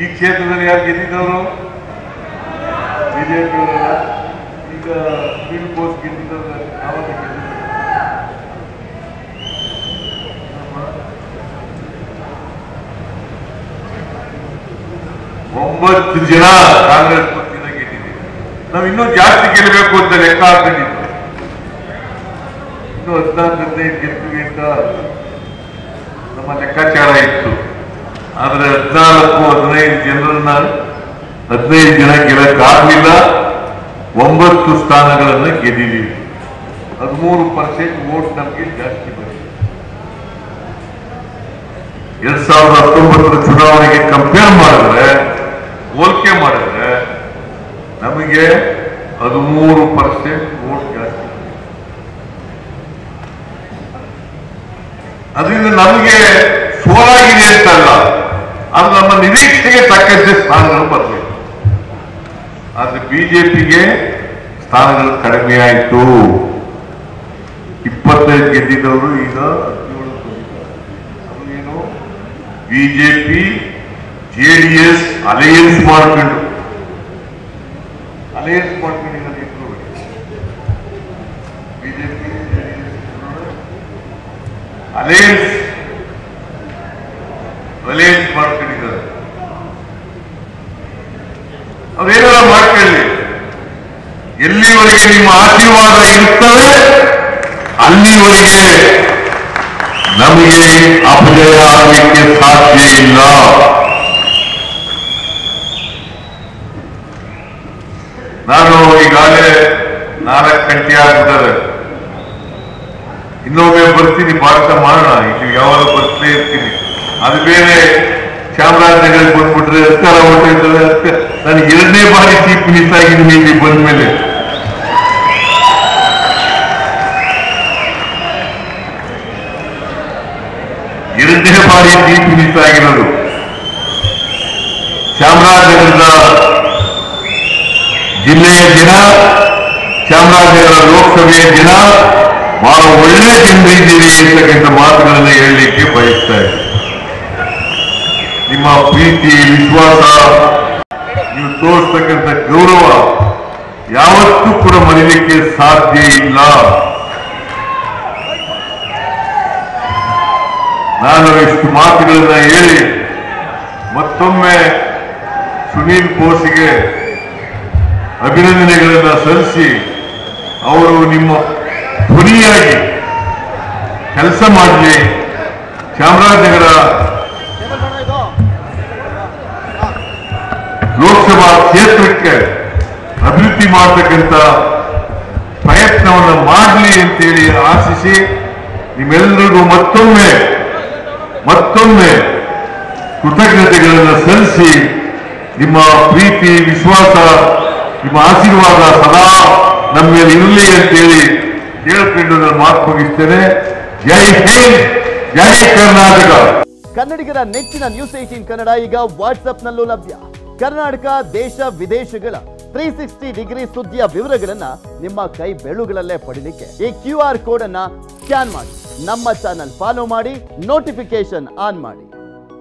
ಈ ಕ್ಷೇತ್ರದಲ್ಲಿ ಯಾರು ಗೆದ್ದಿದ್ದವರು? ಬಿಜೆಪಿಯವರೆಲ್ಲ. ಈಗ ಸ್ಪೀಡ್ ಪೋಸ್ಟ್ ಗೆದ್ದಿದ್ದವರು ಯಾವಾಗ ಗೆದ್ದಿದ್ದಾರೆ? 9 ಜನ ಕಾಂಗ್ರೆಸ್ ಪಕ್ಷದಿಂದ ಗೆದ್ದಿದ್ದೀವಿ. ನಾವು ಇನ್ನೂ ಜಾಸ್ತಿ ಗೆಲ್ಲಬೇಕು ಅಂತ ಲೆಕ್ಕ ಹಾಕೊಂಡಿದ್ದು. ಇನ್ನು 14-15 ಗೆಲ್ತೀವಿ ಅಂತ ನಮ್ಮ ಲೆಕ್ಕಾಚಾರ ಇತ್ತು. ಆದ್ರೆ 14-15 ಜನರನ್ನ 15 ಜನ ಗೆಲ್ಲಕ್ಕಾಗಲಿಲ್ಲ. 9 ಸ್ಥಾನಗಳನ್ನ ಗೆದ್ದಿದ್ದೀವಿ. 13% ವೋಟ್ ನಮಗೆ ಜಾಸ್ತಿ ಬಂದಿದೆ. 2019 ಚುನಾವಣೆಗೆ ಕಂಪೇರ್ ಮಾಡಿದ್ರೆ, ಹೋಲಿಕೆ ಮಾಡಿದ್ರೆ ನಮಗೆ 13% ವೋಟ್ ಜಾಸ್ತಿ. ಅದರಿಂದ ನಮಗೆ ಸೋಲಾಗಿದೆ ಅಂತಲ್ಲ, ಅದು ನಮ್ಮ ನಿರೀಕ್ಷೆಗೆ ತಕ್ಕಂತೆ ಸ್ಥಾನಗಳು ಬರಬೇಕು. ಆದ್ರೆ ಬಿಜೆಪಿಗೆ ಸ್ಥಾನಗಳು ಕಡಿಮೆ ಆಯಿತು. 25 ಗೆದ್ದಿದ್ದವರು ಈಗ 17 ಅದು ಏನು, ಬಿಜೆಪಿ ಜೆಡಿಎಸ್ ಅಲಯನ್ಸ್ ಮಾಡ್ಕೊಂಡು ಬಿಜೆಪಿ ಅಲಯನ್ಸ್ ಮಾಡ್ಕೊಂಡಿದ್ದಾರೆ. ಅದೇನಾರ ಮಾಡ್ಕೊಳ್ಳಿ. ಎಲ್ಲಿವರೆಗೆ ನಿಮ್ಮ ಆಶೀರ್ವಾದ ಇರ್ತವೆ ಅಲ್ಲಿವರೆಗೆ ನಮಗೆ ಅಪಜಯ ಆಗಲಿಕ್ಕೆ ಸಾಧ್ಯ ಇಲ್ಲ. ನಾನು ಈಗಾಗಲೇ 4 ಗಂಟೆ ಆಗ್ಬಿಟ್ಟರೆ, ಇನ್ನೊಮ್ಮೆ ಬರ್ತೀನಿ, ಭಾರತ ಮಾಡೋಣ. ಇಲ್ಲಿ ಯಾವಾಗ ಬರ್ತಾ ಇರ್ತೀನಿ. ಅದು ಬೇರೆ ಚಾಮರಾಜನಗರ ಬಂದ್ಬಿಟ್ರೆ ಅಸ್ಕಾರ ಹೊಟ್ಟೆ. ನಾನು 2ನೇ ಬಾರಿ ಚೀಫ್ ಮಿನಿಸ್ಟರ್ ಆಗಿದ್ದೀನಿ ಇಲ್ಲಿ ಬಂದ ಮೇಲೆ. ಎರಡನೇ ಬಾರಿ ಚೀಫ್ ಮಿನಿಸ್ಟರ್ ಆಗಿರೋದು. ಚಾಮರಾಜನಗರದ ಜಿಲ್ಲೆಯ ಜನ, ಚಾಮರಾಜನಗರ ಲೋಕಸಭೆಯ ಜನ ಬಹಳ ಒಳ್ಳೆ ಜನರಿದ್ದೀರಿ ಅಂತಕ್ಕಂಥ ಮಾತುಗಳನ್ನು ಹೇಳಲಿಕ್ಕೆ ಬಯಸ್ತಾ ಇದ್ದಾರೆ. ನಿಮ್ಮ ಪ್ರೀತಿ, ವಿಶ್ವಾಸ, ನೀವು ತೋರಿಸ್ತಕ್ಕಂಥ ಗೌರವ ಯಾವತ್ತೂ ಕೂಡ ಮರೀಲಿಕ್ಕೆ ಸಾಧ್ಯ ಇಲ್ಲ. ನಾನು ಇಷ್ಟು ಮಾತುಗಳನ್ನ ಹೇಳಿ ಮತ್ತೊಮ್ಮೆ ಸುನೀಲ್ ಬೋಸ್ಗೆ ಅಭಿನಂದನೆಗಳನ್ನು ಸಲ್ಲಿಸಿ, ಅವರು ನಿಮ್ಮ ಧ್ವನಿಯಾಗಿ ಕೆಲಸ ಮಾಡಲಿ, ಚಾಮರಾಜನಗರ ಲೋಕಸಭಾ ಕ್ಷೇತ್ರಕ್ಕೆ ಅಭಿವೃದ್ಧಿ ಮಾಡತಕ್ಕಂಥ ಪ್ರಯತ್ನವನ್ನು ಮಾಡಲಿ ಅಂತೇಳಿ ಆಶಿಸಿ, ನಿಮ್ಮೆಲ್ಲರಿಗೂ ಮತ್ತೊಮ್ಮೆ ಕೃತಜ್ಞತೆಗಳನ್ನು ಸಲ್ಲಿಸಿ, ನಿಮ್ಮ ಪ್ರೀತಿ, ವಿಶ್ವಾಸ, ನಿಮ್ಮ ಆಶೀರ್ವಾದ ಸದಾ ನಮ್ಮ ಮೇಲೆ ಇರಲಿ ಅಂತೇಳಿ ಕೇಳಿಕೊಂಡು ನಾನು ಮಾತು ಮುಗಿಸ್ತೇನೆ. ಜೈ ಹಿಂದ್, ಜೈ ಕರ್ನಾಟಕ. ಕನ್ನಡಿಗರ ನೆಚ್ಚಿನ ನ್ಯೂಸ್ 18 ಕನ್ನಡ ಈಗ ವಾಟ್ಸ್ಆಪ್ನಲ್ಲೂ ಲಭ್ಯ. ಕರ್ನಾಟಕ, ದೇಶ ವಿದೇಶಗಳ 360 ಡಿಗ್ರಿ ಸುದ್ದಿಯ ವಿವರಗಳನ್ನ ನಿಮ್ಮ ಕೈ ಬೆಳುಗಳಲ್ಲೇ ಪಡಿಲಿಕ್ಕೆ ಈ QR ಕೋಡ್ ಅನ್ನ ಸ್ಕ್ಯಾನ್ ಮಾಡಿ, ನಮ್ಮ ಚಾನಲ್ ಫಾಲೋ ಮಾಡಿ, ನೋಟಿಫಿಕೇಶನ್ ಆನ್ ಮಾಡಿ.